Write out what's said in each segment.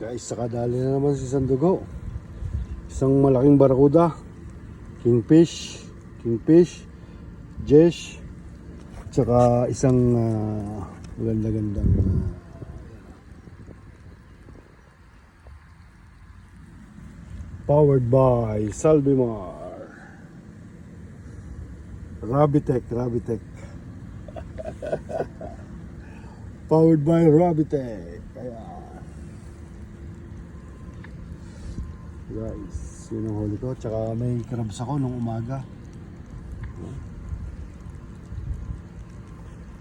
Guys, sakadali na naman si Sandugo. Isang malaking barakuda, kingfish, jesh, tsaka isang maganda-gandang powered by Salvimar. Rabitech. Powered by Rabitech. Kaya guys, yun ang huli ko. Tsaka may crabs ako nung umaga.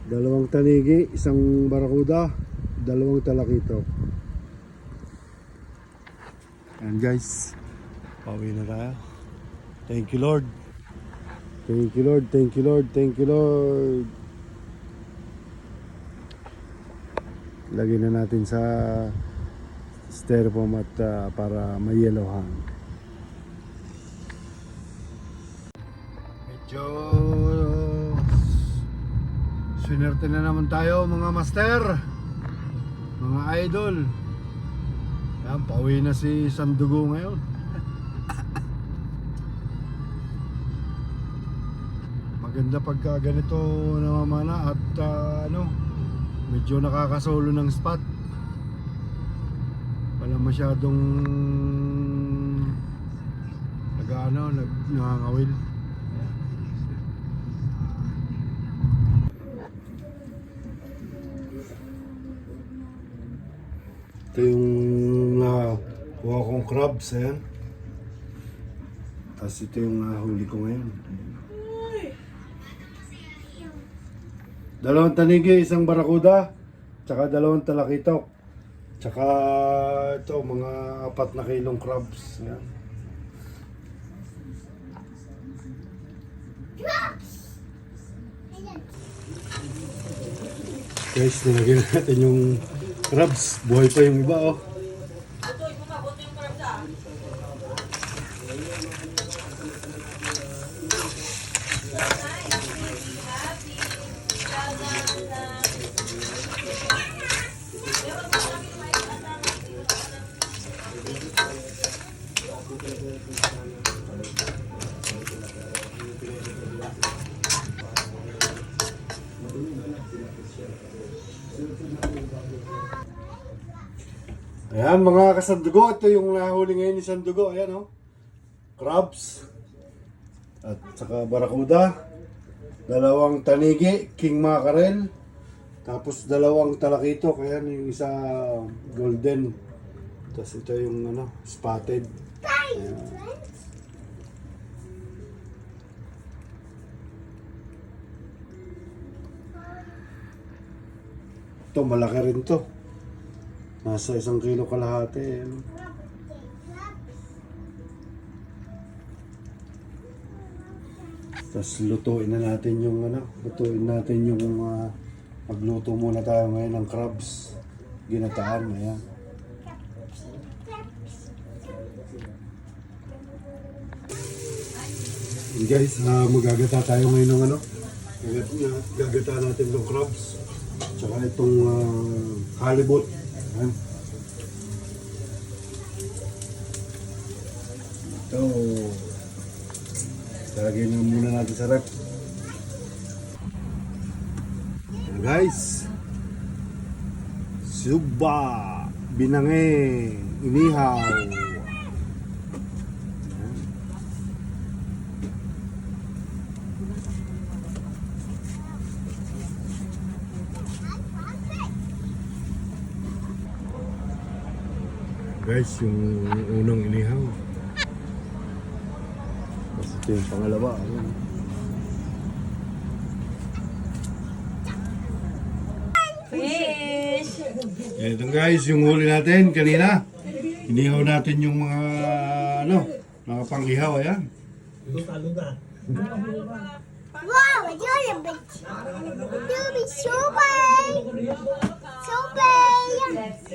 Dalawang tanigi, isang barakuda, dalawang talakito. And guys, pauwi na tayo. Thank you Lord. Thank you Lord, thank you Lord, thank you Lord. Lagyan na natin sa styrofoam at para may yellowhan. Medyo swinerte na naman tayo mga master, mga idol. Yan, pauwi na si Sandugo ngayon. Maganda pagka ganito namamana at medyo nakakasolo ng spot. Wala masyadong nangangawil. Ito yung kuha kong crabs, ayan. Tapos ito yung huli ko ngayon. Dalawang tanigi, isang barakuda, tsaka dalawang talakitok. Tsaka ito, mga 4 na kilong crabs. Ayan. Guys, nilagyan natin yung crabs. Buhay pa yung iba, oh. Ayan mga kasandugo, ito yung nahuli ngayon ni Sandugo. Ayan oh, crabs at saka barakuda, dalawang tanigi, king mackerel, tapos dalawang talakito. Ayan yung isa golden, tapos ito yung spotted. Ayan. Ito malaki rin to. Nasa 1 kilo kalahati. Tapos lutuin na natin yung magluto muna tayo ngayon ng crabs. Ginataan, ayan. And guys, magagata tayo ngayon ng gagata natin ng crabs. Tsaka itong halibut. Ayan. Ito, lagyan na muna natin sa rep. Ayan guys, suba, binange, inihaw. Guys, yung unang inihaw. Tapos ito yung pangalawa. Ayan. Fish! Ito guys, yung huli natin kanina. Inihaw natin yung mga pang-ihaw. Ayan. Wow, I got a bit. Do me super. Super.